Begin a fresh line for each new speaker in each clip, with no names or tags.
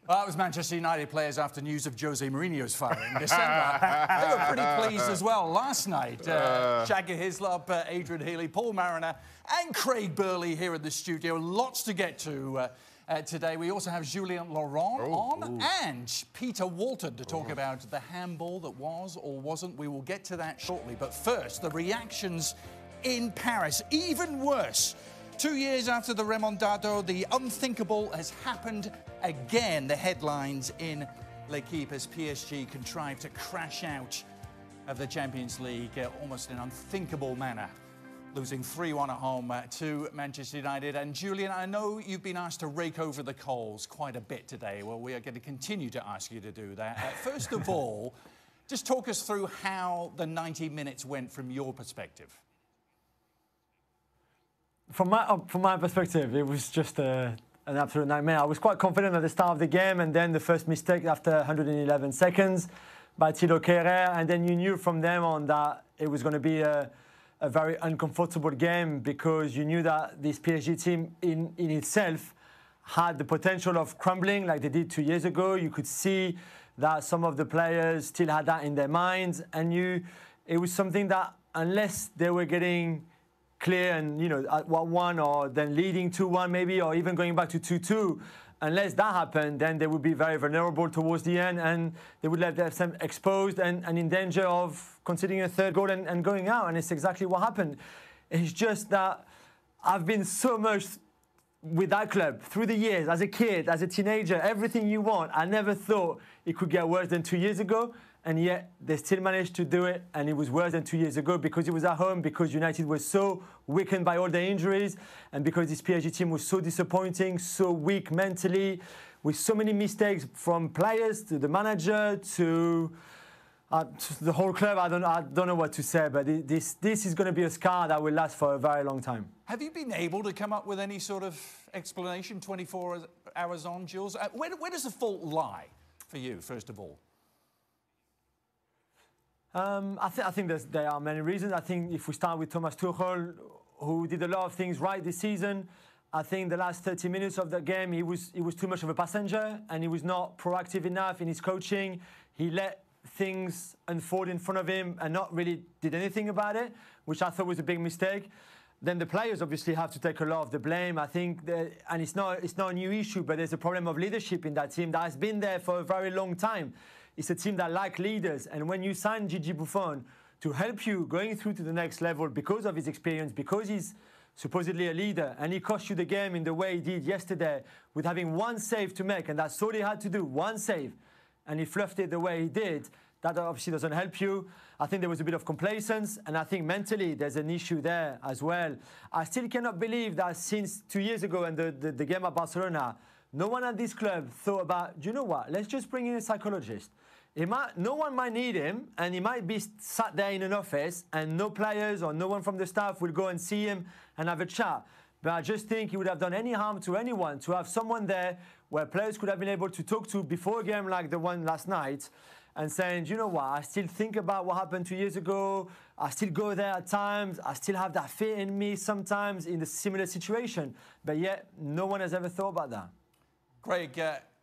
Well, that was Manchester United players after news of Jose Mourinho's firing in December. They were pretty pleased as well last night. Shaggy Hislop, Adrian Healy, Paul Mariner and Craig Burley here in the studio. Lots to get to today. We also have Julien Laurent on and Peter Walton to talk about the handball that was or wasn't. We will get to that shortly. But first, the reactions in Paris. Even worse. 2 years after the remontado, the unthinkable has happened again. The headlines in L'Equipe as PSG contrived to crash out of the Champions League almost in an unthinkable manner, losing 3-1 at home to Manchester United. And Julian, I know you've been asked to rake over the coals quite a bit today. Well, we are going to continue to ask you to do that. First of all, just talk us through how the 90 minutes went from your perspective.
From my perspective, it was just an absolute nightmare. I was quite confident at the start of the game, and then the first mistake after 111 seconds by Thilo Kehrer, and then you knew from then on that it was going to be a very uncomfortable game, because you knew that this PSG team in itself had the potential of crumbling like they did 2 years ago. You could see that some of the players still had that in their minds, and it was something that unless they were getting clear and, you know, at 1-1 or then leading 2-1 maybe, or even going back to 2-2, unless that happened, then they would be very vulnerable towards the end, and they would let themselves exposed and in danger of conceding a third goal and going out. And it's exactly what happened. It's just that I've been so much with that club through the years, as a kid, as a teenager, everything you want. I never thought it could get worse than 2 years ago. And yet they still managed to do it, and it was worse than 2 years ago because it was at home, because United was so weakened by all the injuries, and because this PSG team was so disappointing, so weak mentally, with so many mistakes from players to the manager to the whole club. I don't know what to say, but this is going to be a scar that will last for a very long time.
Have you been able to come up with any sort of explanation 24 hours on, Jules? Where does the fault lie for you, first of all?
I think there are many reasons. I think if we start with Thomas Tuchel, who did a lot of things right this season, I think the last 30 minutes of the game, he was too much of a passenger, and he was not proactive enough in his coaching. He let things unfold in front of him and not really did anything about it, which I thought was a big mistake. Then the players obviously have to take a lot of the blame. I think and it's not a new issue, but there's a problem of leadership in that team that has been there for a very long time. It's a team that like leaders, and when you sign Gigi Buffon to help you going through to the next level because of his experience, because he's supposedly a leader, and he cost you the game in the way he did yesterday with having one save to make, and that's all he had to do, one save, and he fluffed it the way he did, that obviously doesn't help you. I think there was a bit of complacence, and I think mentally there's an issue there as well. I still cannot believe that since 2 years ago and the game at Barcelona, no one at this club thought about, do you know what, let's just bring in a psychologist. No one might need him, and he might be sat there in an office, and no players or no one from the staff will go and see him and have a chat. But I just think it would have done any harm to anyone to have someone there where players could have been able to talk to before a game like the one last night, and saying, you know what, I still think about what happened 2 years ago. I still go there at times. I still have that fear in me sometimes in the similar situation. But yet, no one has ever thought about that.
Craig,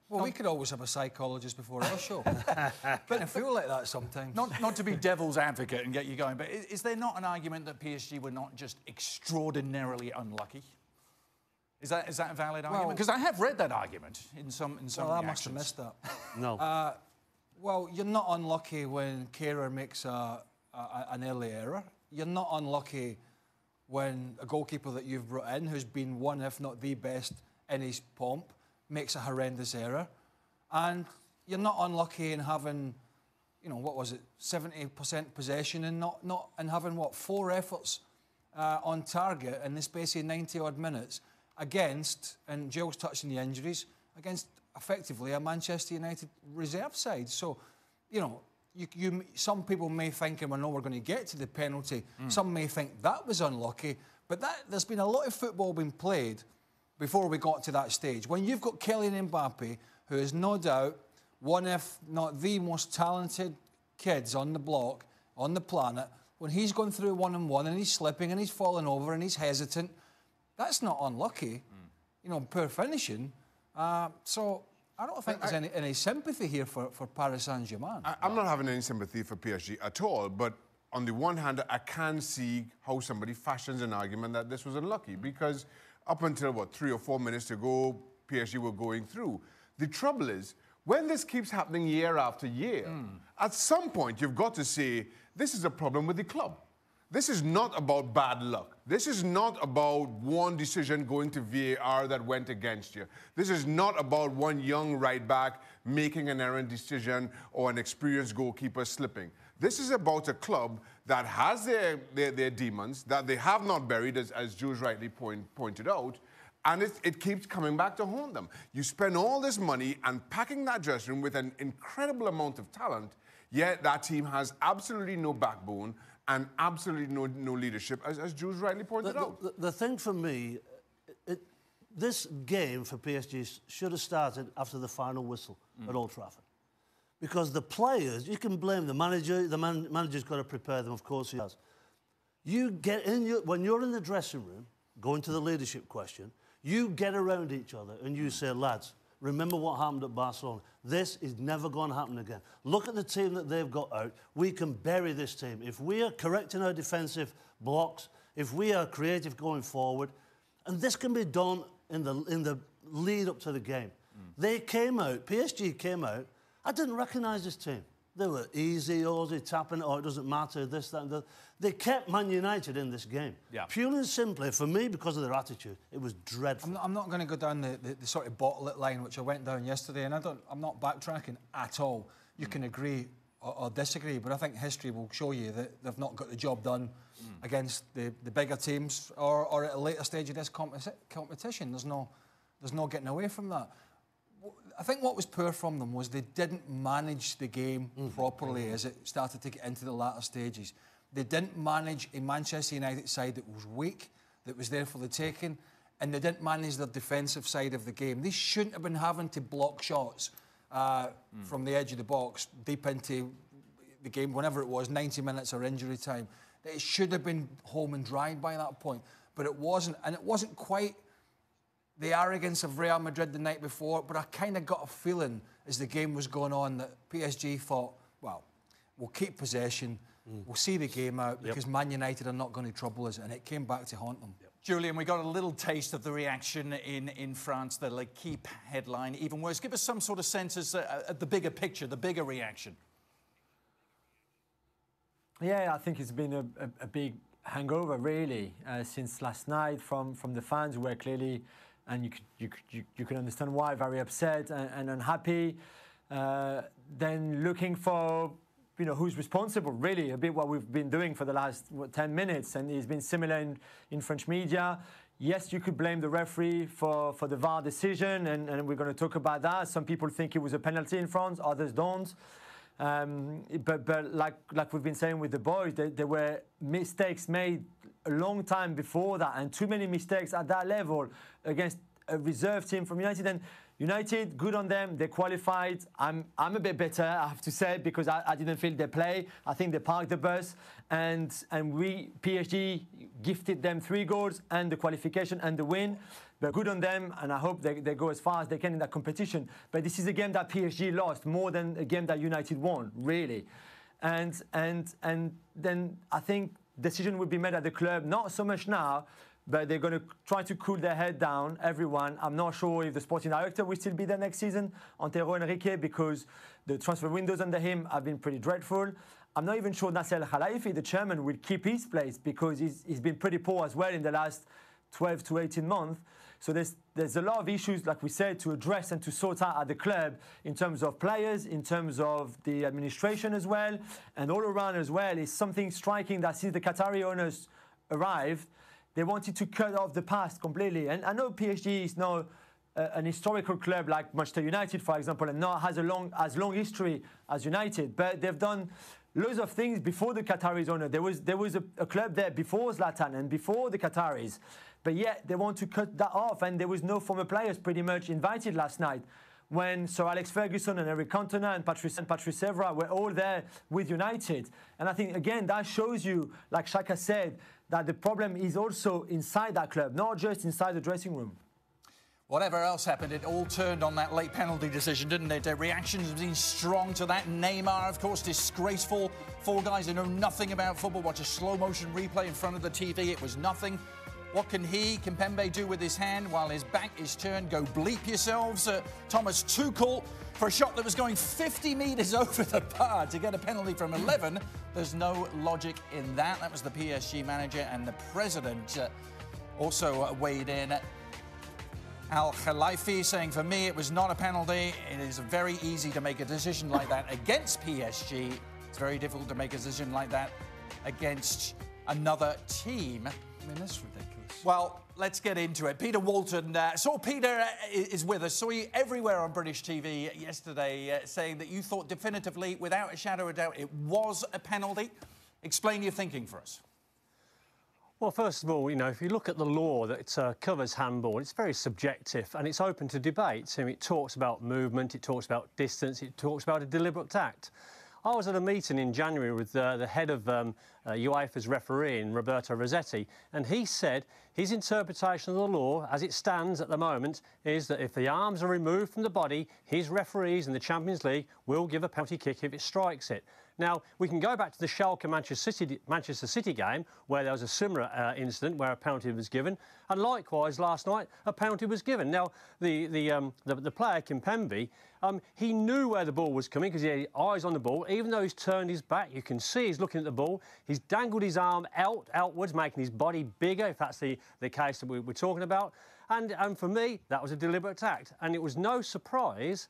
well, we could always have a psychologist before our show. But I feel like that sometimes.
Not to be devil's advocate and get you going, but is there not an argument that PSG were not just extraordinarily unlucky? Is that a valid argument? Because I have read that argument in some
Well, I must have missed that.
No.
Well, you're not unlucky when Kehrer makes an early error. You're not unlucky when a goalkeeper that you've brought in, who's been one, if not the best in his pomp, makes a horrendous error. And you're not unlucky in having, you know, what was it, 70% possession and having, what, 4 efforts on target in the space of 90-odd minutes against, and Gilles touched on the injuries, against effectively a Manchester United reserve side. So, you know, some people may think, and I know we're going to get to the penalty, some may think that was unlucky, but there's been a lot of football being played before we got to that stage. When you've got Kylian Mbappe, who is no doubt one, if not the most talented kids on the block, on the planet, when he's going through one-on-one and he's slipping and he's falling over and he's hesitant, that's not unlucky. You know, poor finishing. So I don't think there's any sympathy here for Paris Saint-Germain.
I'm not having any sympathy for PSG at all, but on the one hand, I can see how somebody fashions an argument that this was unlucky, because up until, 3 or 4 minutes to go, PSG were going through. The trouble is, when this keeps happening year after year, at some point you've got to say, this is a problem with the club. This is not about bad luck. This is not about one decision going to VAR that went against you. This is not about one young right back making an errant decision or an experienced goalkeeper slipping. This is about a club that has their demons, that they have not buried, as Jules rightly pointed out, and it keeps coming back to haunt them. You spend all this money and packing that dressing room with an incredible amount of talent, yet that team has absolutely no backbone and absolutely no leadership, as Jules rightly pointed out.
The thing for me, this game for PSG should have started after the final whistle at Old Trafford. Because the players, you can blame the manager. The manager's got to prepare them, of course he has. You get in when you're in the dressing room, going to the leadership question, you get around each other and you say, lads, remember what happened at Barcelona. This is never going to happen again. Look at the team that they've got out. We can bury this team. If we are correcting our defensive blocks, if we are creative going forward, and this can be done in the lead up to the game. They came out, PSG came out, I didn't recognise this team. They were easy, tapping it, it doesn't matter, this, that, and that. They kept Man United in this game. Yeah. Purely and simply, for me, because of their attitude, it was dreadful.
I'm not going to go down the sort of bottle-it line, which I went down yesterday, and I'm not backtracking at all. You can agree or disagree, but I think history will show you that they've not got the job done against the bigger teams or at a later stage of this competition. There's no getting away from that. I think what was poor from them was they didn't manage the game properly as it started to get into the latter stages. They didn't manage a Manchester United side that was weak, that was there for the taking, and they didn't manage the defensive side of the game. They shouldn't have been having to block shots from the edge of the box deep into the game, whenever it was, 90 minutes or injury time. It should have been home and dry by that point, but it wasn't, and it wasn't quite the arrogance of Real Madrid the night before, but I kind of got a feeling as the game was going on that PSG thought, well, we'll keep possession, we'll see the game out, because Man United are not going to trouble us, and it came back to haunt them.
Julian, we got a little taste of the reaction in France, the L'Equipe headline, even worse. Give us some sort of sense as at the bigger picture, the bigger reaction.
Yeah, I think it's been a big hangover, really, since last night from the fans who were clearly... And you can understand why, very upset and unhappy. Then looking for, who's responsible, really, a bit what we've been doing for the last 10 minutes. And it's been similar in French media. Yes, you could blame the referee for the VAR decision, and we're going to talk about that. Some people think it was a penalty in France, others don't. But like we've been saying with the boys, there were mistakes made a long time before that, and too many mistakes at that level against a reserve team from United. And United, good on them, they qualified. I'm a bit better, I have to say, because I didn't feel their play. I think they parked the bus, and PSG gifted them 3 goals and the qualification and the win. But good on them, and I hope they go as far as they can in that competition. But this is a game that PSG lost more than a game that United won, really. And then I think decision will be made at the club, not so much now, but they're going to try to cool their head down, everyone. I'm not sure if the sporting director will still be there next season, Antero Henrique, because the transfer windows under him have been pretty dreadful. I'm not even sure Nasser Al-Khelaifi, the chairman, will keep his place, because he's been pretty poor as well in the last 12 to 18 months. So there's a lot of issues, like we said, to address and to sort out at the club in terms of players, in terms of the administration as well, and all around as well. Is something striking that since the Qatari owners arrived, they wanted to cut off the past completely. And I know PSG is not an historical club like Manchester United, for example, and not has as long history as United, but they've done loads of things before the Qataris owner. There was a club there before Zlatan and before the Qataris. But yet they want to cut that off, and there was no former players pretty much invited last night when Sir Alex Ferguson and Eric Cantona and Patrice Evra were all there with United. And I think, again, that shows you, like Xhaka said, that the problem is also inside that club, not just inside the dressing room.
Whatever else happened, it all turned on that late penalty decision, didn't it? Reactions have been strong to that. Neymar, of course, disgraceful. Four guys who know nothing about football watch a slow-motion replay in front of the TV. It was nothing. What can Kimpembe, do with his hand while his back is turned? Go bleep yourselves. Thomas Tuchel, for a shot that was going 50 metres over the bar to get a penalty from 11. There's no logic in that. That was the PSG manager, and the president also weighed in. Al Khalifi saying, for me, it was not a penalty. It is very easy to make a decision like that against PSG. It's very difficult to make a decision like that against another team.
I mean, that's ridiculous.
Well, let's get into it. Peter Walton. So Peter is with us. Saw you everywhere on British TV yesterday saying that you thought definitively, without a shadow of doubt, it was a penalty. Explain your thinking for us.
Well, first of all, you know, if you look at the law that covers handball, it's very subjective and it's open to debate. It talks about movement, it talks about distance, it talks about a deliberate act. I was at a meeting in January with the head of UEFA's refereeing, Roberto Rossetti, and he said his interpretation of the law, as it stands at the moment, is that if the arms are removed from the body, his referees in the Champions League will give a penalty kick if it strikes it. Now, we can go back to the Schalke Manchester City game, where there was a similar incident where a penalty was given, and likewise last night a penalty was given. Now, the player Kimpembe, he knew where the ball was coming because he had eyes on the ball. Even though he's turned his back, you can see he's looking at the ball. He's dangled his arm outwards, making his body bigger, if that's the case that we're talking about. And for me, that was a deliberate act, and it was no surprise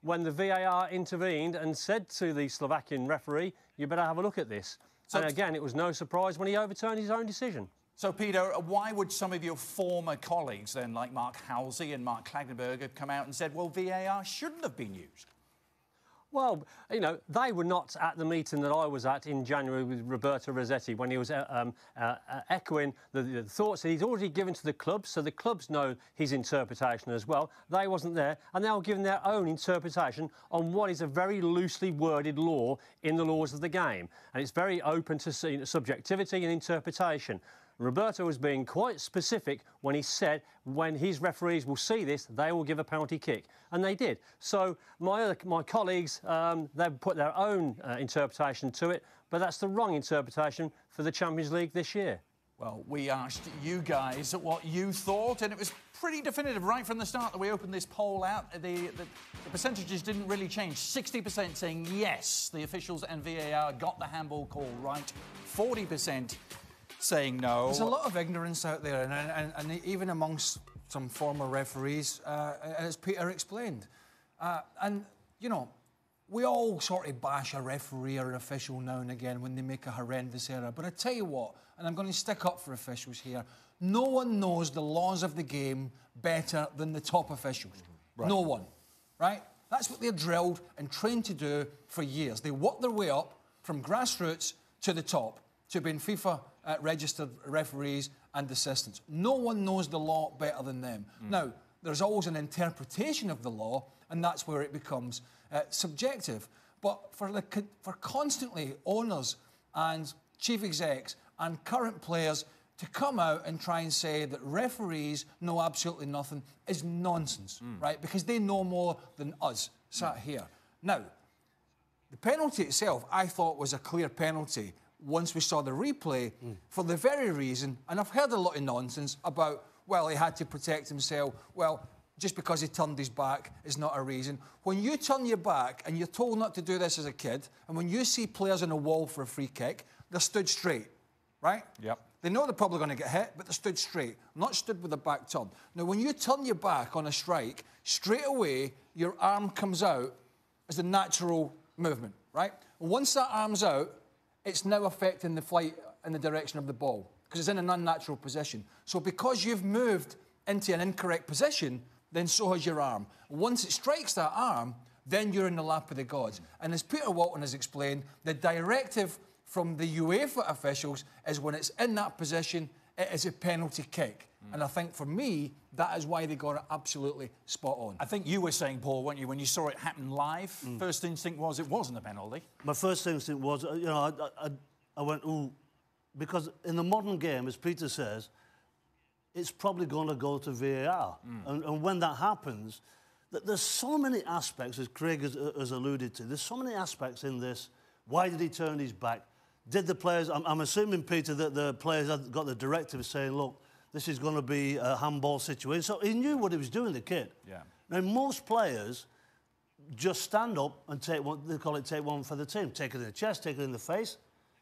when the VAR intervened and said to the Slovakian referee, you better have a look at this. So, and again, it was no surprise when he overturned his own decision.
So, Peter, why would some of your former colleagues then, like Mark Halsey and Mark Klagenberg, have come out and said, well, VAR shouldn't have been used?
Well, you know, they were not at the meeting that I was at in January with Roberto Rossetti when he was echoing the thoughts that he's already given to the clubs, so the clubs know his interpretation as well. They wasn't there, and they were giving their own interpretation on what is a very loosely worded law in the laws of the game. And it's very open to subjectivity and interpretation. Roberto was being quite specific when he said when his referees will see this, they will give a penalty kick. And they did. So my colleagues, they've put their own interpretation to it, but that's the wrong interpretation for the Champions League this year.
Well, we asked you guys what you thought, and it was pretty definitive right from the start that we opened this poll out. The percentages didn't really change. 60% saying yes, the officials and VAR got the handball call right. 40% saying no.
There's a lot of ignorance out there, and even amongst some former referees, as Peter explained. And, you know, we all sort of bash a referee or an official now and again when they make a horrendous error. But I tell you what, and I'm going to stick up for officials here, no one knows the laws of the game better than the top officials. Right. No one, right? That's what they're drilled and trained to do for years. They work their way up from grassroots to the top, to being FIFA registered referees and assistants. No one knows the law better than them. Now, there's always an interpretation of the law, and that's where it becomes subjective. But for constantly owners and chief execs and current players to come out and try and say that referees know absolutely nothing is nonsense, right? Because they know more than us sat here. Now, the penalty itself, I thought, was a clear penalty once we saw the replay, for the very reason, and I've heard a lot of nonsense about, well, he had to protect himself. Well, just because he turned his back is not a reason. When you turn your back, and you're told not to do this as a kid, and when you see players on a wall for a free kick, they're stood straight, right? Yep. They know they're probably going to get hit, but they're stood straight, not stood with their back turned. Now, when you turn your back on a strike, straight away, your arm comes out as a natural movement, right? Once that arm's out, it's now affecting the flight in the direction of the ball because it's in an unnatural position. So because you've moved into an incorrect position, then so has your arm. Once it strikes that arm, then you're in the lap of the gods. And as Peter Walton has explained, the directive from the UEFA officials is when it's in that position, it is a penalty kick. And I think for me, that is why they got it absolutely spot on.
I think you were saying, Paul, weren't you, when you saw it happen live, first instinct was it wasn't a penalty.
My first instinct was, you know, I went, ooh, because in the modern game, as Peter says, it's probably going to go to VAR. And when that happens, there's so many aspects, as Craig has alluded to, there's so many aspects in this. Why did he turn his back? Did the players, I'm assuming, Peter, that the players had got the directive saying, look, this is going to be a handball situation. So he knew what he was doing, the kid.
Yeah.
Now, most players just stand up and take one, they call it take one for the team. Take it in the chest, take it in the face.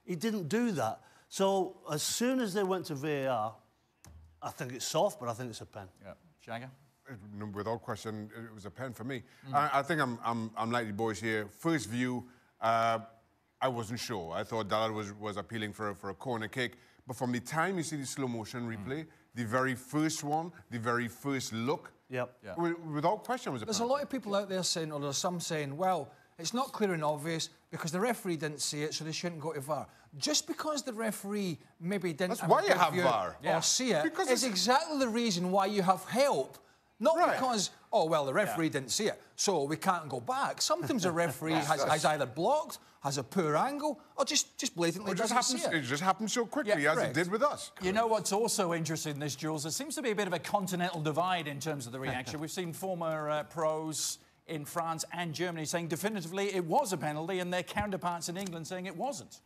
He didn't do that. So as soon as they went to VAR, I think it's soft, but I think it's a pen.
Yeah. Shagger?
Without question, it was a pen for me. I think I'm like the boys here. First view, I wasn't sure. I thought Dallard was appealing for a corner kick. But from the time you see the slow motion replay, the very first one, the very first look, without question was a penalty.
There's a lot of people out there saying, or there's some saying, well, it's not clear and obvious because the referee didn't see it, so they shouldn't go to VAR. Just because the referee maybe didn't
That's why you have VAR.
or see it,
because
is exactly the reason why you have help. Not
Right.
because, oh, well, the referee didn't see it, so we can't go back. Sometimes a referee has either blocked, has a poor angle, or just blatantly doesn't see it.
It just happens so quickly,
Yeah,
as it
correct.
did with us.
You know what's also interesting in this, Jules? There seems to be a bit of a continental divide in terms of the reaction. We've seen former pros in France and Germany saying definitively it was a penalty, and their counterparts in England saying it wasn't.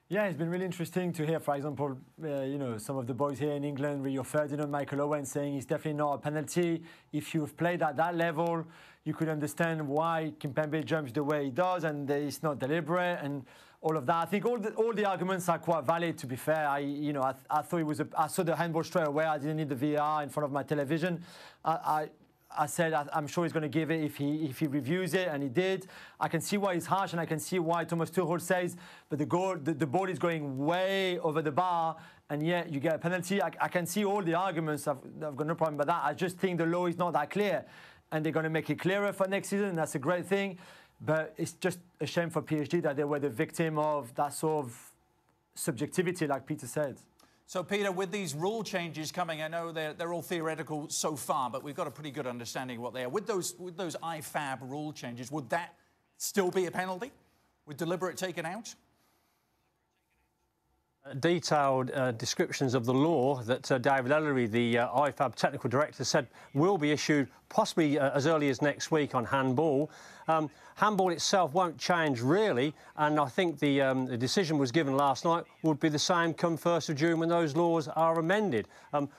Yeah, it's been really interesting to hear, for example, you know, some of the boys here in England, Rio Ferdinand, Michael Owen, saying it's definitely not a penalty. If you've played at that level, you could understand why Kimpembe jumps the way he does, and it's not deliberate, and all of that. I think all the arguments are quite valid. To be fair, I thought it was I saw the handball straight away. I didn't need the VAR in front of my television. I said I'm sure he's going to give it if he reviews it, and he did. I can see why it's harsh, and I can see why Thomas Tuchel says, but the ball is going way over the bar, and yet you get a penalty. I can see all the arguments. I've got no problem with that. I just think the law is not that clear, and they're going to make it clearer for next season, and that's a great thing. But it's just a shame for PSG that they were the victim of that sort of subjectivity, like Peter said.
So, Peter, with these rule changes coming, I know they're all theoretical so far, but we've got a pretty good understanding of what they are. With those IFAB rule changes, would that still be a penalty? With deliberate taken out?
Detailed descriptions of the law that David Ellery, the IFAB technical director, said will be issued possibly as early as next week on handball. Handball itself won't change really, and I think the decision was given last night would be the same come 1st of June when those laws are amended.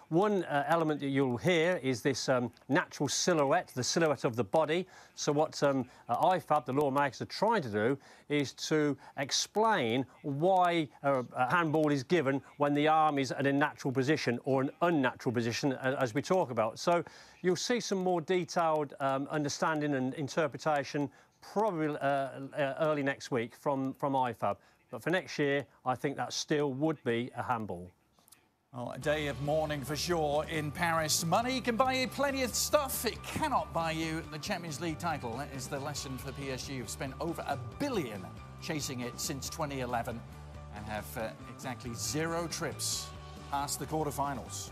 One element that you'll hear is this natural silhouette, the silhouette of the body. So what IFAB, the lawmakers, are trying to do is to explain why a handball is given when the arm is at a natural position or an unnatural position, as we talk about. So you'll see some more detailed understanding and interpretation probably early next week from IFAB. But for next year, I think that still would be a handball.
Well, a day of mourning for sure in Paris. Money can buy you plenty of stuff. It cannot buy you the Champions League title. That is the lesson for PSG, who've spent over $1 billion chasing it since 2011 and have exactly 0 trips past the quarterfinals.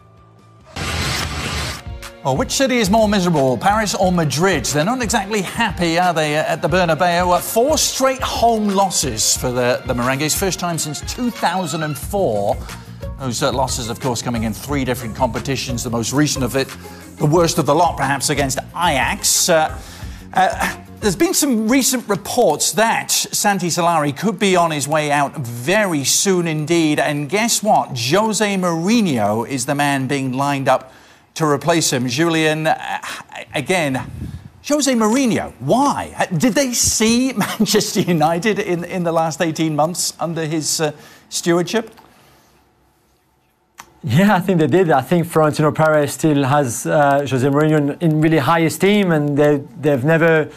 Well, which city is more miserable, Paris or Madrid? They're not exactly happy, are they, at the Bernabeu? 4 straight home losses for the Merengues, first time since 2004. Those losses, of course, coming in 3 different competitions, the most recent of it, the worst of the lot, perhaps, against Ajax. There's been some recent reports that Santi Solari could be on his way out very soon indeed. And guess what? Jose Mourinho is the man being lined up to replace him. Julian, again, Jose Mourinho, why? Did they see Manchester United in the last 18 months under his stewardship?
Yeah, I think they did. I think Florentino Perez still has Jose Mourinho in really high esteem, and they've never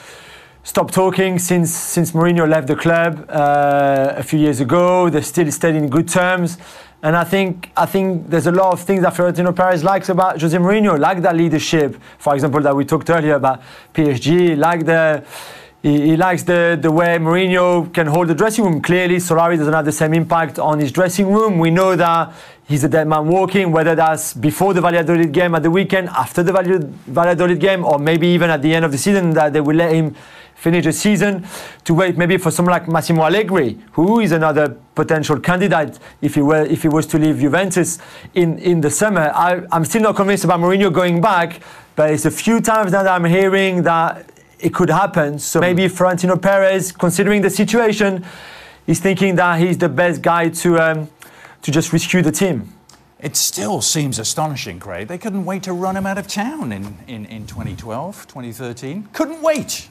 stopped talking since Mourinho left the club a few years ago. They still stayed in good terms. And I think there's a lot of things that Florentino Perez likes about Jose Mourinho, like that leadership, for example, that we talked earlier about PSG, like He likes the way Mourinho can hold the dressing room. Clearly, Solari doesn't have the same impact on his dressing room. We know that he's a dead man walking, whether that's before the Valladolid game at the weekend, after the Valladolid game, or maybe even at the end of the season, that they will let him finish the season, to wait maybe for someone like Massimo Allegri, who is another potential candidate if he was to leave Juventus in the summer. I'm still not convinced about Mourinho going back, but it's a few times now that I'm hearing that it could happen. So maybe Florentino Perez, considering the situation, is thinking that he's the best guy to just rescue the team.
It still seems astonishing, Craig. They couldn't wait to run him out of town in 2012, 2013. Couldn't wait.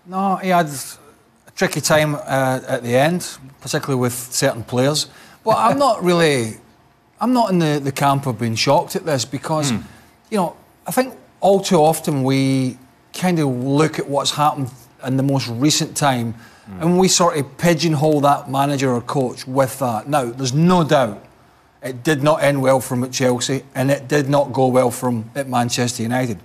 No, he had a tricky time at the end, particularly with certain players. But I'm not in the camp of being shocked at this because, you know, I think all too often we kind of look at what's happened in the most recent time and we sort of pigeonhole that manager or coach with that. Now, there's no doubt it did not end well for him at Chelsea and it did not go well for him at Manchester United.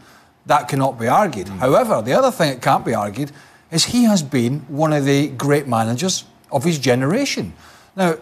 That cannot be argued. However, the other thing that can't be argued is he has been one of the great managers of his generation. Now,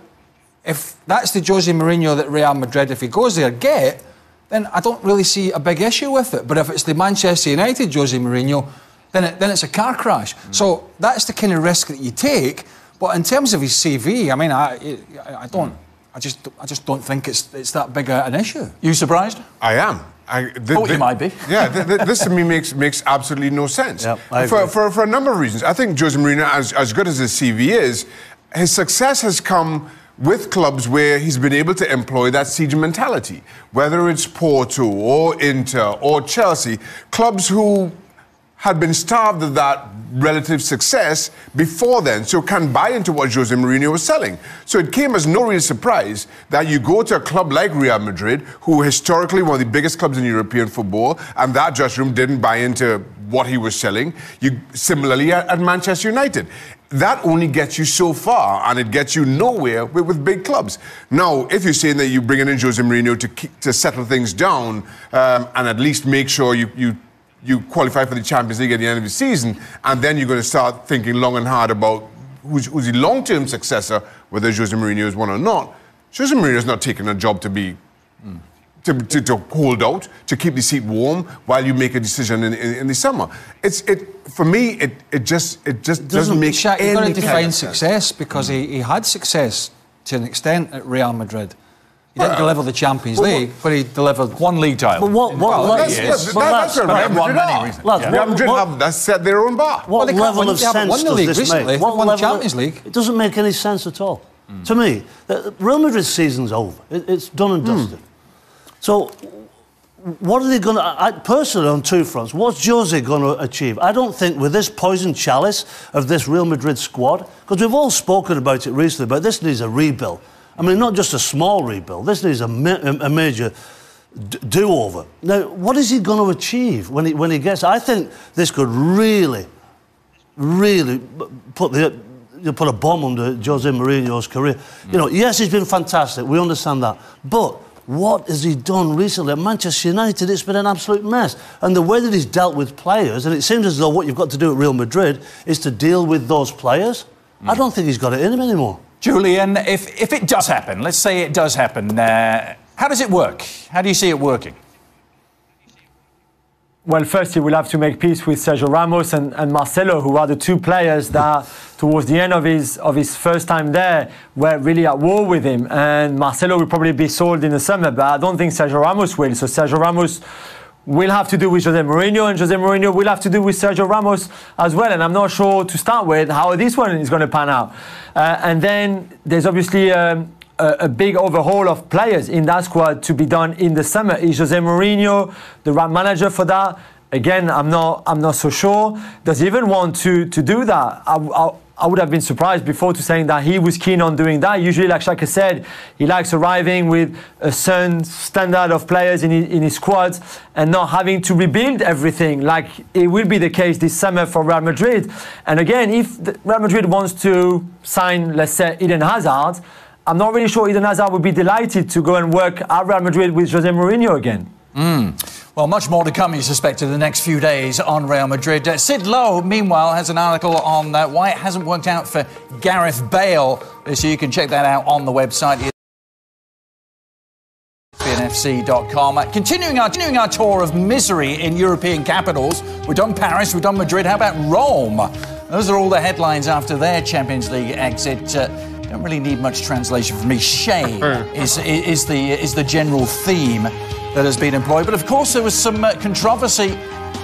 if that's the Jose Mourinho that Real Madrid, if he goes there, get, then I don't really see a big issue with it. But if it's the Manchester United Jose Mourinho, then it's a car crash. So that's the kind of risk that you take. But in terms of his CV, I mean, I just don't think it's that big an issue.
You surprised?
I am.
You might be.
Yeah, this to me makes absolutely no sense. Yep, for a number of reasons. I think Jose Mourinho, as good as his CV is, his success has come with clubs where he's been able to employ that siege mentality. Whether it's Porto or Inter or Chelsea, clubs who had been starved of that relative success before then, so can buy into what Jose Mourinho was selling. So it came as no real surprise that you go to a club like Real Madrid, who historically one of the biggest clubs in European football, and that dressing room didn't buy into what he was selling. Similarly at Manchester United. That only gets you so far, and it gets you nowhere with big clubs. Now, if you're saying that you're bringing in Jose Mourinho to settle things down and at least make sure you qualify for the Champions League at the end of the season, and then you're going to start thinking long and hard about who's the long-term successor, whether Jose Mourinho is one or not. Jose Mourinho is not taking a job to be to hold out, to keep the seat warm while you make a decision in the summer. For me, it just doesn't make any sense.
You've got to define success because he had success to an extent at Real Madrid. He didn't deliver the Champions League, but he delivered one league title.
But that's set their own bar.
What level of sense does this make?
What level Champions League?
It doesn't make any sense at all. To me, Real Madrid's season's over. It's done and dusted. So, what are they going to... Personally, on two fronts, what's Jose going to achieve? I don't think with this poison chalice of this Real Madrid squad, because we've all spoken about it recently, but this needs a rebuild. I mean, not just a small rebuild. This needs a major do-over. Now, what is he going to achieve when he gets... I think this could really put a bomb under Jose Mourinho's career. You know, yes, he's been fantastic. We understand that. But what has he done recently at Manchester United? It's been an absolute mess. And the way that he's dealt with players, and it seems as though what you've got to do at Real Madrid is to deal with those players. I don't think he's got it in him anymore.
Julian, if it does happen, let's say it does happen, how does it work? How do you see it working?
Well, first he will have to make peace with Sergio Ramos and Marcelo, who are the two players that, towards the end of his first time there, were really at war with him. And Marcelo will probably be sold in the summer, but I don't think Sergio Ramos will. So Sergio Ramos will have to do with Jose Mourinho, and Jose Mourinho will have to do with Sergio Ramos as well. And I'm not sure, to start with, how this one is going to pan out. And then there's obviously a big overhaul of players in that squad to be done in the summer. Is Jose Mourinho the right manager for that? Again, I'm not so sure. Does he even want to do that? I would have been surprised before to saying that he was keen on doing that. Usually, like Shaka said, he likes arriving with a certain standard of players in his squads and not having to rebuild everything like it will be the case this summer for Real Madrid. And again, if Real Madrid wants to sign, let's say, Eden Hazard, I'm not really sure Eden Hazard would be delighted to go and work at Real Madrid with Jose Mourinho again.
Well, much more to come, you suspect, in the next few days on Real Madrid. Sid Lowe, meanwhile, has an article on why it hasn't worked out for Gareth Bale this year. You can check that out on the website. ESPNFC.com. Continuing our tour of misery in European capitals. We've done Paris, we've done Madrid. How about Rome? Those are all the headlines after their Champions League exit. Don't really need much translation from me. Shame is the general theme that has been employed. But of course, there was some controversy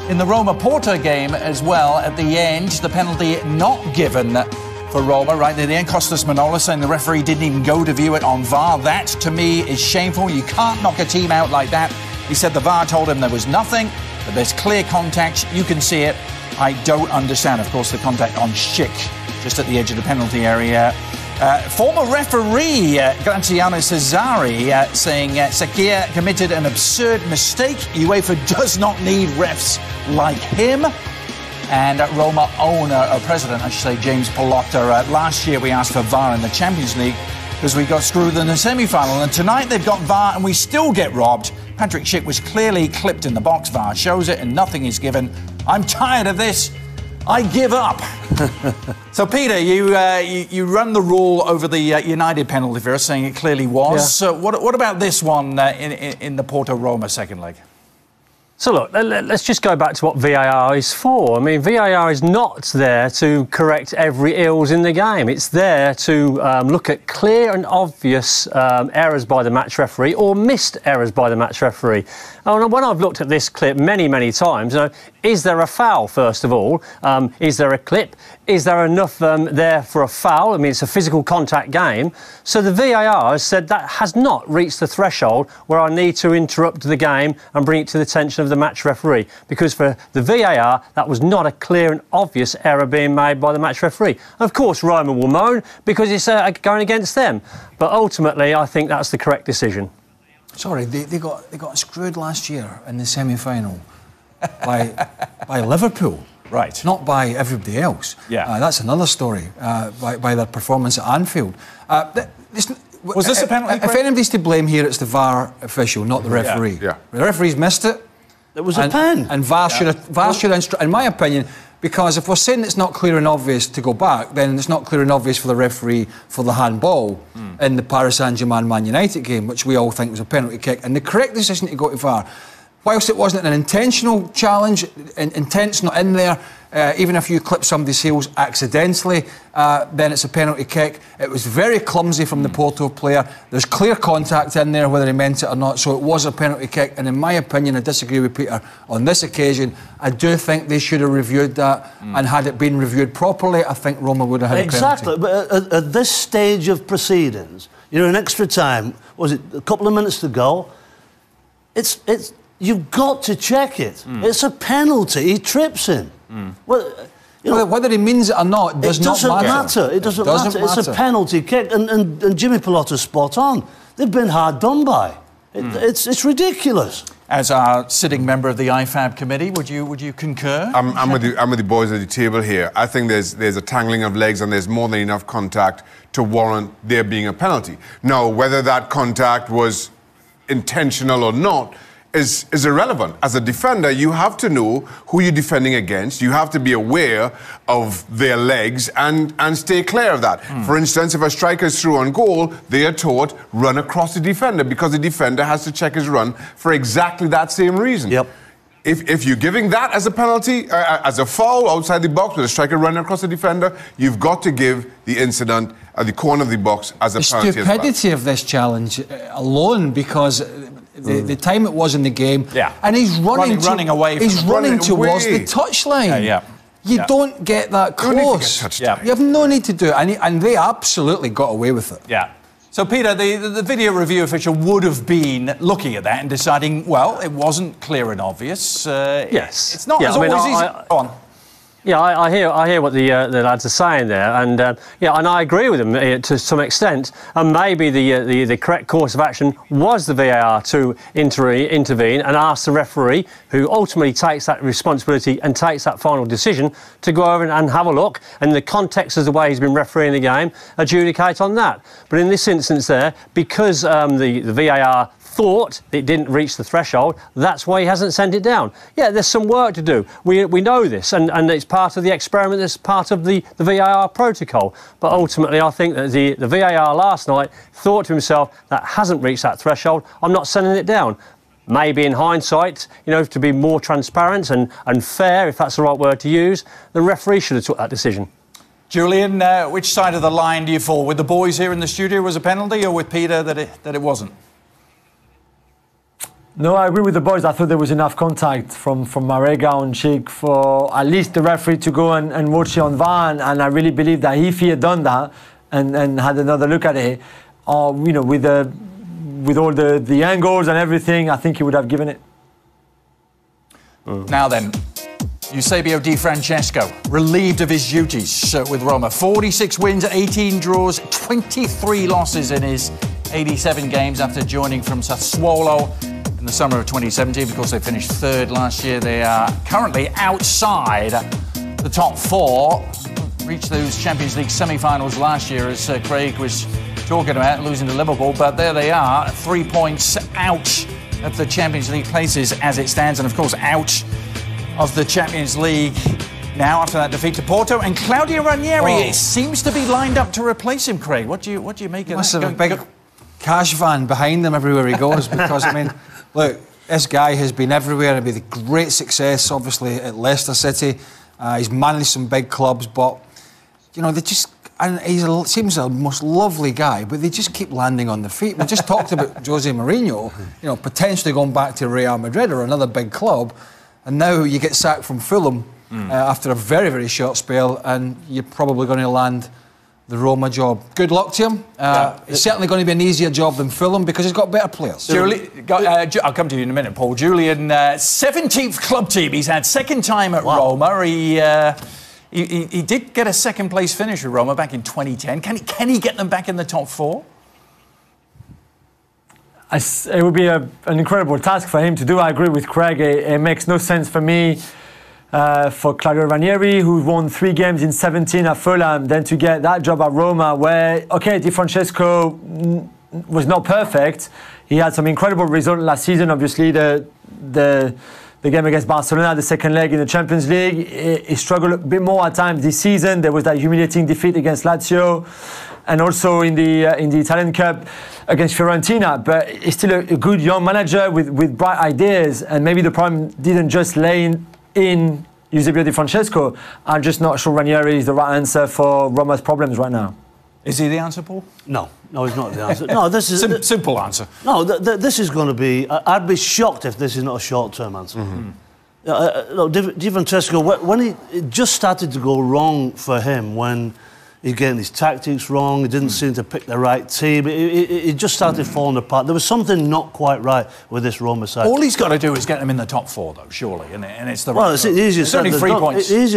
in the Roma-Porto game as well at the end. The penalty not given for Roma right near the end. Costas Manolas saying the referee didn't even go to view it on VAR. That, to me, is shameful. You can't knock a team out like that. He said the VAR told him there was nothing, but there's clear contact. You can see it. I don't understand, of course, the contact on Schick, just at the edge of the penalty area. Former referee Graziano Cesari saying Sakir committed an absurd mistake. UEFA does not need refs like him. And Roma owner, or president, I should say, James Pallotta. Last year we asked for VAR in the Champions League because we got screwed in the semi-final. And tonight they've got VAR and we still get robbed. Patrick Schick was clearly clipped in the box. VAR shows it and nothing is given. I'm tired of this. I give up. So, Peter, you run the rule over the United penalty for us, saying it clearly was. Yeah. So what about this one in the Porto-Roma second leg?
So, look, let's just go back to what VAR is for. I mean, VAR is not there to correct every ills in the game. It's there to look at clear and obvious errors by the match referee or missed errors by the match referee. And when I've looked at this clip many, many times, you know, is there a foul, first of all? Is there a clip? Is there enough there for a foul? I mean, it's a physical contact game. So the VAR has said that has not reached the threshold where I need to interrupt the game and bring it to the attention of the match referee. Because for the VAR, that was not a clear and obvious error being made by the match referee. Of course, Roma will moan because it's going against them. But ultimately, I think that's the correct decision.
Sorry, they got screwed last year in the semi-final by Liverpool.
Right.
Not by everybody else.
Yeah.
That's another story, by their performance at Anfield.
Was this a penalty?
If anybody's to blame here, it's the VAR official, not the referee.
Yeah.
The referee's missed it.
It was a pen.
And VAR should have, in my opinion, because if we're saying it's not clear and obvious to go back, then it's not clear and obvious for the referee for the handball in the Paris Saint-Germain-Man United game, which we all think was a penalty kick. And the correct decision to go to VAR, whilst it wasn't an intentional challenge, intent's not in there, even if you clip somebody's heels accidentally, then it's a penalty kick. It was very clumsy from the Porto player. There's clear contact in there, whether he meant it or not, so it was a penalty kick. And in my opinion, I disagree with Peter on this occasion. I do think they should have reviewed that, and had it been reviewed properly, I think Roma would have had a penalty.
Exactly, but at this stage of proceedings, you know, in extra time, was it a couple of minutes to go? You've got to check it. It's a penalty. He trips him. Well, you know,
whether he means it or not doesn't matter.
It doesn't matter. It's a penalty kick, and Jimmy Pallotta's spot on. They've been hard done by. It's ridiculous.
As our sitting member of the IFAB committee, would you concur?
I'm with the boys at the table here. I think there's a tangling of legs and there's more than enough contact to warrant there being a penalty. Now, whether that contact was intentional or not is irrelevant. As a defender, you have to know who you're defending against. You have to be aware of their legs and stay clear of that. For instance, if a striker is through on goal, they are taught run across the defender because the defender has to check his run for exactly that same reason.
Yep.
If you're giving that as a penalty, as a foul outside the box with a striker running across the defender, you've got to give the incident at the corner of the box as a penalty as well.
The stupidity of this challenge alone, because the time it was in the game, and he's running away. He's running towards the touchline. You don't get that close. You have no need to do it, and they absolutely got away with it.
Yeah. So, Peter, the video review official would have been looking at that and deciding, well, it wasn't clear and obvious.
Yes.
It's not as always easy. Go on.
Yeah, I hear what the lads are saying there, and and I agree with them to some extent. And maybe the correct course of action was the VAR to intervene and ask the referee, who ultimately takes that responsibility and takes that final decision, to go over and have a look, and the context of the way he's been refereeing the game, adjudicate on that. But in this instance there, because the VAR thought it didn't reach the threshold. That's why he hasn't sent it down. Yeah, there's some work to do. We know this, and it's part of the experiment, it's part of the VAR protocol. But ultimately, I think that the VAR last night thought to himself, that hasn't reached that threshold, I'm not sending it down. Maybe in hindsight, you know, to be more transparent and fair, if that's the right word to use, the referee should have took that decision.
Julian, which side of the line do you fall? With the boys here in the studio was a penalty, or with Peter that it wasn't?
No, I agree with the boys. I thought there was enough contact from Marega on Cheek for at least the referee to go and watch it on VAR, and I really believe that if he had done that and had another look at it, you know, with all the angles and everything, I think he would have given it.
Now then, Eusebio Di Francesco, relieved of his duties with Roma. 46 wins, 18 draws, 23 losses in his 87 games after joining from Sassuolo in the summer of 2017. Of course, they finished third last year. They are currently outside the top four. Reached those Champions League semi-finals last year, as Craig was talking about, losing to Liverpool. But there they are, 3 points out of the Champions League places as it stands. And, of course, out of the Champions League now after that defeat to Porto. And Claudio Ranieri seems to be lined up to replace him, Craig. What do you make of that?
Must have a big cash van behind him everywhere he goes, because, I mean, look, this guy has been everywhere and been a great success, obviously, at Leicester City. He's managed some big clubs, but, you know, they just... And he seems a most lovely guy, but they just keep landing on their feet. We just talked about Jose Mourinho, you know, potentially going back to Real Madrid or another big club, and now you get sacked from Fulham after a very, very short spell, and you're probably going to land the Roma job. Good luck to him. It's certainly going to be an easier job than Fulham because he's got better players.
I'll come to you in a minute, Paul. Julian, 17th club team. He's had second time at Roma. He did get a second-place finish with Roma back in 2010. Can he get them back in the top four?
It would be an incredible task for him to do. I agree with Craig. It makes no sense for me for Claudio Ranieri, who won 3 games in 17 at Fulham, then to get that job at Roma, where, OK, Di Francesco was not perfect. He had some incredible results last season. Obviously, the game against Barcelona, the second leg in the Champions League, he struggled a bit more at times this season. There was that humiliating defeat against Lazio, and also in the Italian Cup against Fiorentina. But he's still a good young manager with bright ideas, and maybe the problem didn't just lay in Eusebio Di Francesco. I'm just not sure Ranieri is the right answer for Roma's problems right now.
Is he the answer, Paul?
No, he's not the answer. No, this is...
Simple answer.
No, this is going to be... I'd be shocked if this is not a short-term answer. Di Francesco, when it just started to go wrong for him, when he's getting his tactics wrong, he didn't seem to pick the right team, it just started falling apart. There was something not quite right with this Roma side.
All he's got to do is get them in the top four, though, surely, and it's the right...
Well, it's easier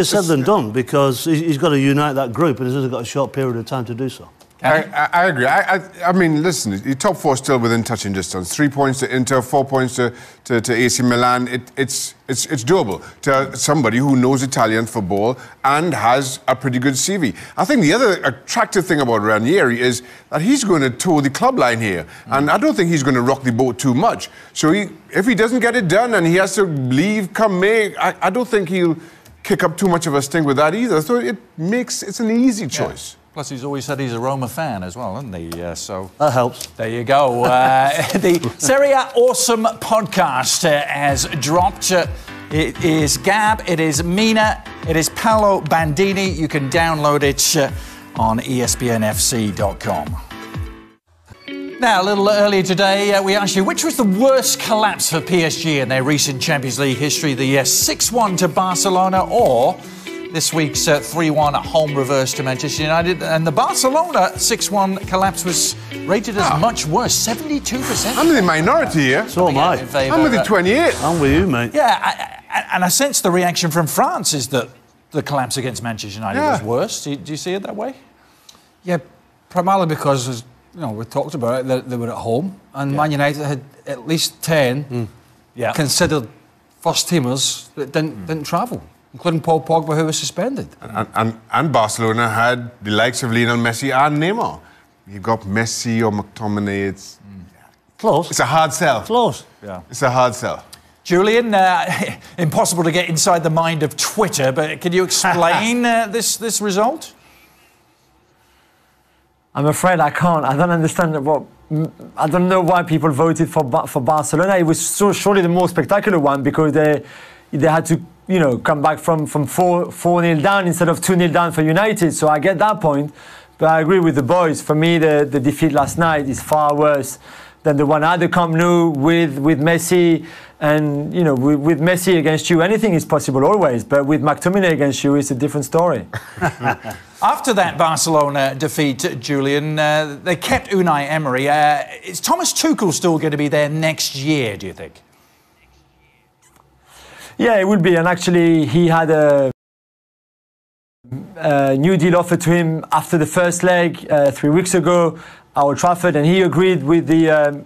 said than done, because he's got to unite that group, and he's only got a short period of time to do so.
I agree. I mean, listen, the top four still within touching distance. 3 points to Inter, 4 points to AC Milan. It's doable to somebody who knows Italian football and has a pretty good CV. I think the other attractive thing about Ranieri is that he's going to toe the club line here, and I don't think he's going to rock the boat too much. So if he doesn't get it done and he has to leave come May, I don't think he'll kick up too much of a stink with that either. So it's an easy choice.
Plus, he's always said he's a Roma fan as well, hasn't he? So
that helps.
There you go. The Serie A Awesome podcast has dropped. It is Gab, it is Mina, it is Paolo Bandini. You can download it on ESPNFC.com. Now, a little earlier today, we asked you, which was the worst collapse for PSG in their recent Champions League history? The 6-1 to Barcelona, or this week's 3-1 home reverse to Manchester United. And the Barcelona 6-1 collapse was rated as much worse, 72%.
I'm in the minority here.
So am I.
I'm with the 28.
I'm with you, mate.
Yeah, and I sense the reaction from France is that the collapse against Manchester United was worse. Do you see it that way?
Yeah, primarily because, as you know, we talked about it, they were at home, and Man United had at least 10 considered first-teamers that didn't travel, including Paul Pogba, who was suspended.
And Barcelona had the likes of Lionel Messi and Neymar. You've got Messi or McTominay,
Close.
It's a hard sell.
Close.
Yeah.
It's a hard sell.
Julian, impossible to get inside the mind of Twitter, but can you explain this result?
I'm afraid I can't. I don't understand what. I don't know why people voted for Barcelona. It was surely the more spectacular one because they had to, come back from 4-0 down instead of 2-0 down for United. So I get that point, but I agree with the boys. For me, the defeat last night is far worse than the one at the Camp Nou with Messi. And, with Messi against you, anything is possible always. But with McTominay against you, it's a different story.
After that Barcelona defeat, Julian, they kept Unai Emery. Is Thomas Tuchel still going to be there next year, do you think?
Yeah, it will be. And actually, he had a new deal offered to him after the first leg 3 weeks ago at Old Trafford. And he agreed with the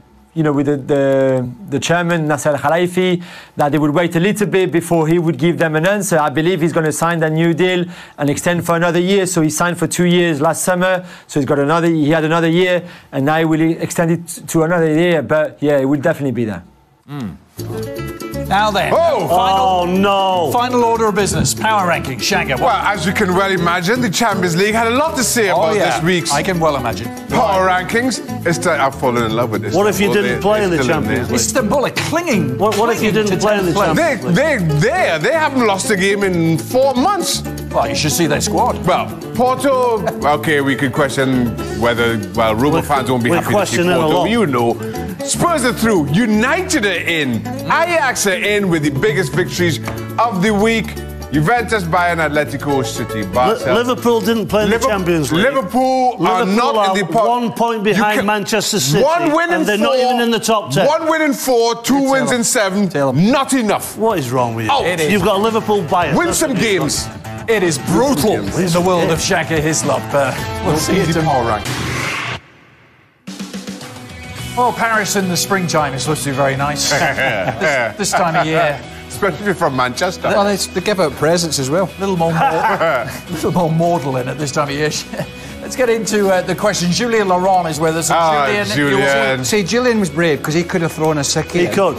chairman, Nasser Al-Khelaifi, that they would wait a little bit before he would give them an answer. I believe he's going to sign that new deal and extend for another year. So he signed for 2 years last summer. So he had another year, and now he will extend it to another year. But yeah, it will definitely be there.
Now then, final order of business, power ranking, Shagger.
Well, as you can well imagine, the Champions League had a lot to say about this week's
I can well imagine.
power rankings. I've fallen in love with this.
What if you didn't play in the Champions League?
Istanbul are clinging.
What if you didn't play in the Champions League?
They haven't lost a game in 4 months.
Well, you should see their squad.
Well, Porto, okay, we could question whether, Roma fans won't be happy to see Porto. Spurs are through. United are in. Ajax are in with the biggest victories of the week. Juventus, Bayern, Atletico, City, Barcelona.
Liverpool didn't play in the Champions League.
Liverpool are not in the
1 point behind Manchester City.
1 win in 4.
And they're not even in the top 10.
1 win in 4, 2 wins in 7. Not enough.
What is wrong with you?
Oh,
you've got Liverpool bias.
Win some games.
It is brutal in the world of Shaka Hislop. We'll see you tomorrow. Well, Paris in the springtime is supposed to be very nice. this time of year.
Especially from Manchester.
Well, they give out presents as well.
A little more mortal in it this time of year. Let's get into the questions. Julien Laurent is with us.
Julian.
See, Julian was brave because he could have thrown a sickie.
He could.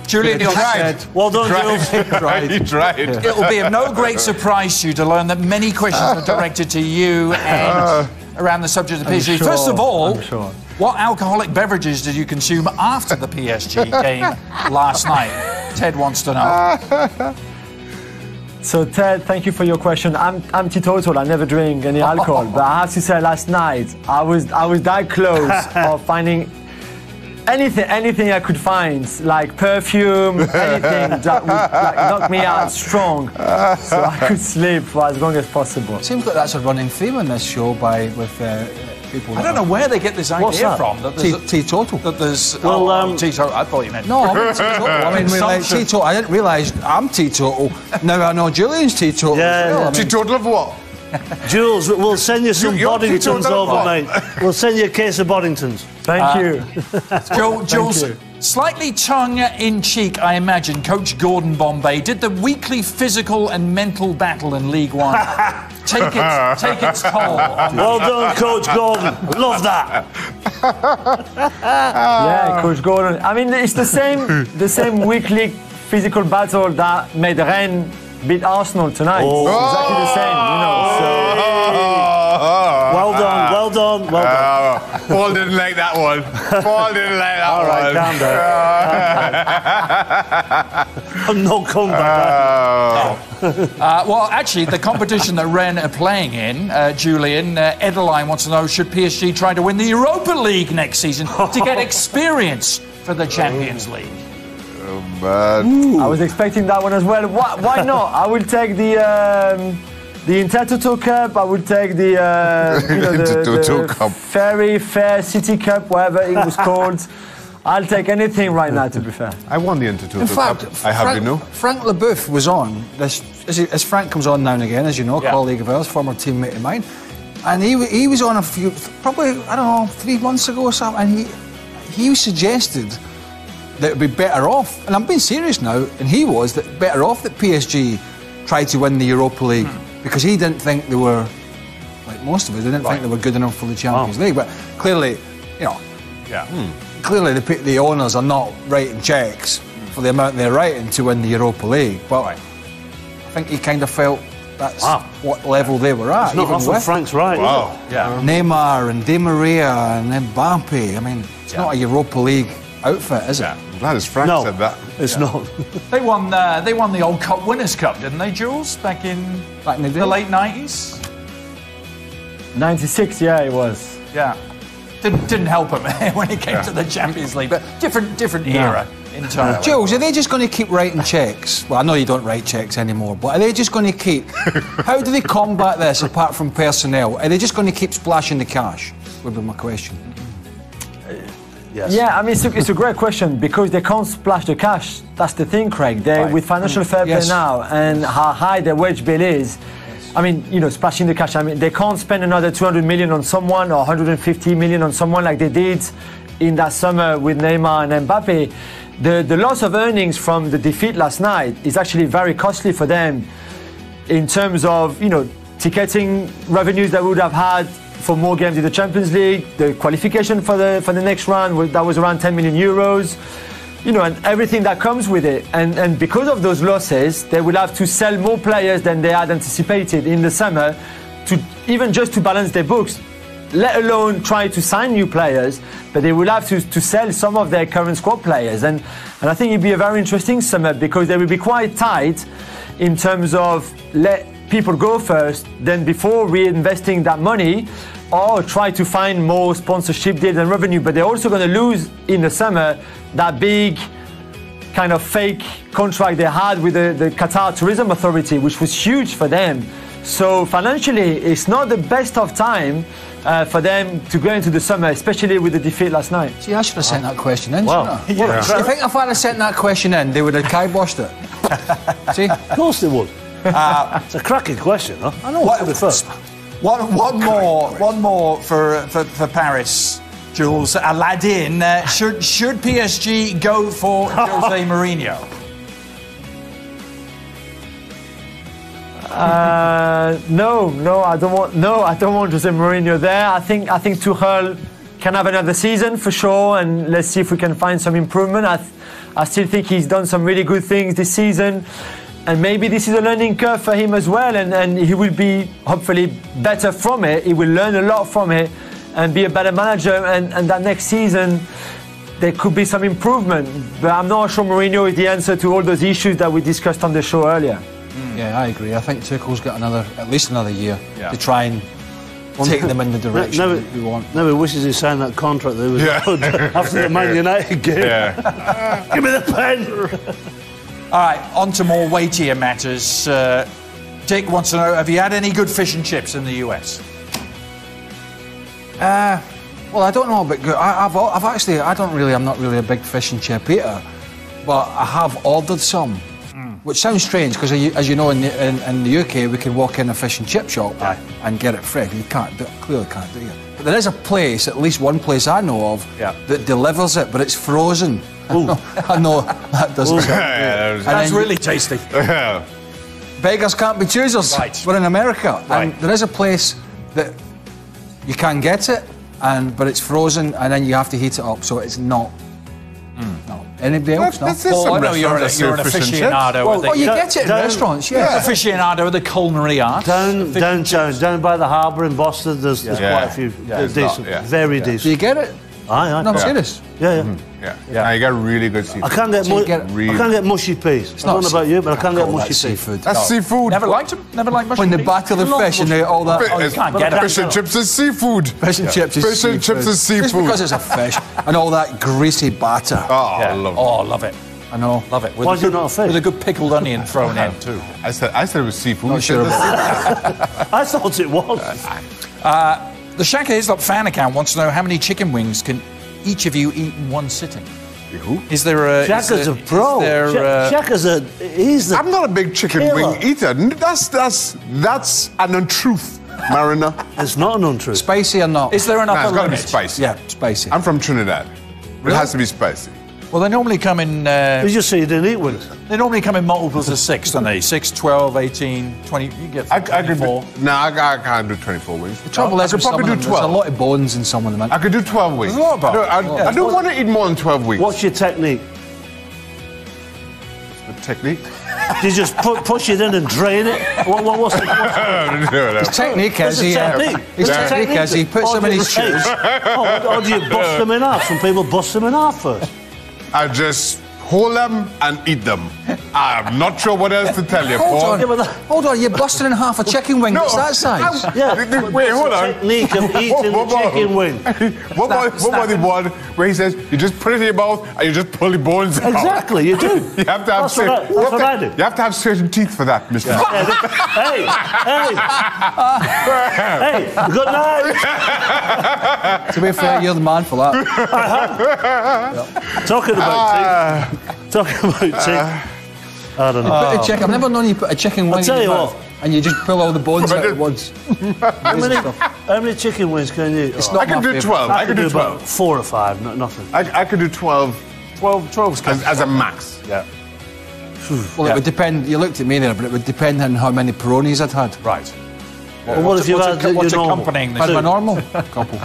Julian, you tried.
Well done, Jules.
He tried.
It will be of no great surprise to you to learn that many questions are directed to you and around the subject of PSG.
Sure,
First of all,
sure.
What alcoholic beverages did you consume after the PSG game last night? Ted wants to know.
So, Ted, thank you for your question. I'm teetotal. I never drink any alcohol. But I have to say, last night, I was that close of finding anything I could find, like perfume, anything that would knock me out strong, so I could sleep for as long as possible.
Seems like that's a running theme on this show with people.
I don't know where they get this idea from.
Teetotal.
That there's
teetotal.
I thought you meant.
No, I'm teetotal. I mean, like, teetotal. I didn't realise I'm teetotal. Now I know Julian's teetotal.
Yeah.
Teetotal of what?
Jules, we'll send you some Boddingtons over, mate. We'll send you a case of Boddingtons.
Thank you.
Jules, slightly tongue-in-cheek, I imagine, Coach Gordon Bombay did the weekly physical and mental battle in League One take its toll.
Well done, Coach Gordon. Love that.
Yeah, Coach Gordon. I mean, it's the same weekly physical battle that made Rennes beat Arsenal tonight.
Oh.
It's exactly the same, you know. So.
Well done.
Paul didn't like that one. Paul didn't like that one.
All right, calm down. No comeback.
Well, actually, the competition that Rennes are playing in, Julian, Edeline wants to know, should PSG try to win the Europa League next season to get experience for the Champions League?
I was expecting that one as well. Why not? I will take the Intertoto Cup. I will take the
Cup.
Very Fair City Cup, whatever it was called. I'll take anything right now, to be fair.
I won the Intertoto Cup. I have you know.
Frank Leboeuf was on this. As Frank comes on now and again, as you know, colleague of ours, former teammate of mine, and he was on probably I don't know 3 months ago or something, and he suggested that it would be better off, and I'm being serious now, and he was that better off that PSG tried to win the Europa League because he didn't think they were, like most of us, they didn't think they were good enough for the Champions League. But clearly, you know, clearly the owners are not writing cheques for the amount they're writing to win the Europa League. But I think he kind of felt that's what level they were at.
It's not often Frank's right.
Wow.
Yeah.
Neymar and Di Maria and Mbappe. I mean, it's not a Europa League outfit, is it?
I'm glad it's Frank said that.
It's not.
They won the old Cup Winners' Cup, didn't they, Jules? Back in the late 90s?
96, yeah, it was.
Yeah. Didn't help him when it came to the Champions League, but different era entirely.
Jules, are they just going to keep writing cheques? Well, I know you don't write cheques anymore, but are they just going to keep... How do they combat this apart from personnel? Are they just going to keep splashing the cash? Would be my question.
Yes.
Yeah, I mean, it's a great question because they can't splash the cash. That's the thing, Craig. With financial fair play now and how high their wage bill is, I mean, you know, splashing the cash. I mean, they can't spend another 200 million on someone or 150 million on someone like they did in that summer with Neymar and Mbappe. The loss of earnings from the defeat last night is actually very costly for them in terms of, you know, ticketing revenues that we would have had for more games in the Champions League, the qualification for the next round, that was around 10 million euros, you know, and everything that comes with it. And because of those losses, they will have to sell more players than they had anticipated in the summer, to even just to balance their books, let alone try to sign new players, but they will have to sell some of their current squad players. And I think it'll be a very interesting summer because they will be quite tight in terms of let people go first, then before reinvesting that money, or try to find more sponsorship deals and revenue. But they're also going to lose in the summer that big kind of fake contract they had with the Qatar Tourism Authority, which was huge for them. So financially, it's not the best of time for them to go into the summer, especially with the defeat last night.
See, I should have sent that question in.
Wow.
You think if I'd have sent that question in, they would have kiboshed it? See?
Of course they would. It's a cracking question, huh? I know.
One more for Paris, Jules. Aladdin, should PSG go for Jose Mourinho?
No, I don't want Jose Mourinho there. I think Tuchel can have another season for sure, and let's see if we can find some improvement. I still think he's done some really good things this season, and maybe this is a learning curve for him as well, and he will be hopefully better from it. He will learn a lot from it and be a better manager, and that next season there could be some improvement. But I'm not sure Mourinho is the answer to all those issues that we discussed on the show earlier.
Yeah, I agree. I think Tuchel's got at least another year to try and take them in the direction we want.
Now he wishes he signed that contract that was good after the Man United game. Yeah. Give me the pen.
All right, on to more weightier matters. Dick wants to know, have you had any good fish and chips in the US?
Well, I don't know about good. I'm not really a big fish and chip eater, but I have ordered some. Which sounds strange because, as you know, in the UK, we can walk in a fish and chip shop and get it fresh. You clearly can't do it. But there is a place, at least one place I know of, that delivers it, but it's frozen. I know that doesn't sound good.
That's really tasty.
Beggars can't be choosers.
Right.
We're in America. And there is a place that you can get it, but it's frozen, and then you have to heat it up, so it's not. No. Anybody else?
No? I know you're an aficionado.
Well, you get it in restaurants, yeah.
Aficionado of the culinary arts.
Down by the harbour in Boston, there's quite a few decent, very decent.
Do you get it?
Aye.
No, I'm serious.
Yeah.
Now you get really good seafood.
I can't get mushy peas. I don't know about you, but I can't get mushy peas.
Seafood.
That's seafood.
Never liked them? Never liked mushy
When they
peas?
batter the fish and all that.
You can't get it.
Fish and chips is seafood.
Fish and chips is seafood.
Fish and chips is seafood.
Just because it's a fish and all that greasy batter.
Oh, I love it.
Oh, love it.
I know.
Love it.
Why is it not a fish?
With a good pickled onion thrown in, too.
I said it was seafood.
Not sure about it.
I thought it was.
The Shaka Hislop fan account wants to know how many chicken wings can each of you eat in one sitting?
Who?
Is there a...
Shaka's a pro. He's the
I'm not a big chicken wing eater. That's an untruth, Mariner.
It's not an untruth.
Spicy or not?
Is there an upper
It's got to be
limit?
spicy.
Yeah, spicy.
I'm from Trinidad. It has to be spicy.
Well, they normally come in...
You just say you didn't eat wings.
They normally come in multiples of 6, don't they? 6, 12, 18, 20... You get
I could
24.
do, I can't do 24 wings.
The trouble is
I could
with some
probably
of
do
them, there's
12.
a lot of bones in some of them.
I could do 12 wings.
There's a lot of bones.
I don't want to eat more than 12 wings.
What's your technique?
The technique?
Do you just push it in and drain it? What's the
His technique is he puts them in his shoes.
Or do you bust them in half? Some people bust them in half first.
I just hold them and eat them. I'm not sure what else to tell you, Paul.
Hold on, you're busting in half a chicken wing that's that size.
Wait, hold on.
Technique of eating the chicken wing.
What about the one where he says you just put it in your mouth and you just pull the bones out?
Exactly, you do.
You have to have
That's what I do.
You have to have certain teeth for that, Mr.
Hey, good night.
To be fair, you're the man for that.
Talking about teeth. I don't know.
I've never known you put a chicken wing in your mouth and you just pull all the bones out at once.
How many chicken wings can you eat?
I can do 12. I can do 12.
About 4 or 5, nothing.
I could do 12. 12 as a max. Yeah.
Well, it would depend. You looked at me there, but it would depend on how many Peronis I'd had.
Right.
Well, what if you had your
what's
normal?
accompanying this? My normal couple.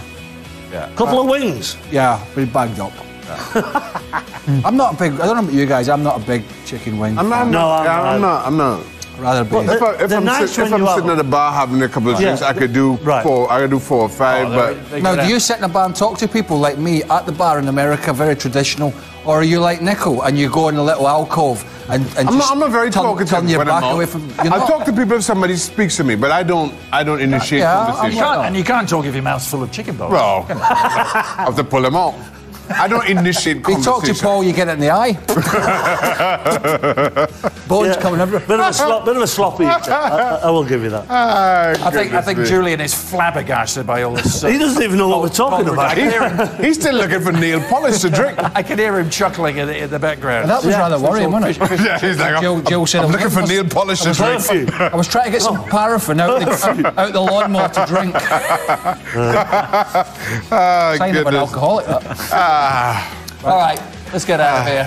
Couple of wings.
Yeah, pretty bagged up. I'm not a big. I don't know about you guys. I'm not a big chicken wing.
I'm not.
Rather big.
If I'm sitting at a bar having a couple of drinks, I could do 4. I could do 4 or 5. But
now, do you sit in a bar and talk to people like me at the bar in America, very traditional, or are you like Nico and you go in a little alcove and
I'm a very talkative.
Turn your back away from.
I'll talk to people if somebody speaks to me, but I don't initiate conversation.
And you can't talk if your mouth's full of chicken bones.
Well, I have to pull them out. I don't initiate conversation.
You talk to Paul, you get it in the eye. Bones coming everywhere.
Bit of a sloppy. I will give you that.
I think Julian is flabbergasted by all this.
He doesn't even know what we're talking about.
He's still looking for nail polish to drink.
I can hear him chuckling in the background.
That was rather worrying, wasn't it?
Yeah, he's like,
Jill said,
I'm looking for nail polish to drink.
I was trying to get some paraffin out the lawnmower to drink. Sign of an alcoholic. All right, let's get out of here.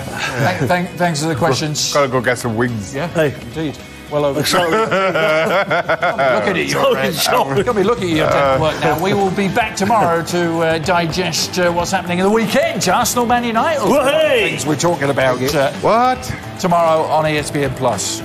Thanks for the questions.
Gotta go get some wings.
Yeah,
hey.
Indeed. Well over. Look at it, you're look at your work now. We will be back tomorrow to digest what's happening in the weekend. Arsenal, Man United. Things we're talking about.
What?
Tomorrow on ESPN Plus.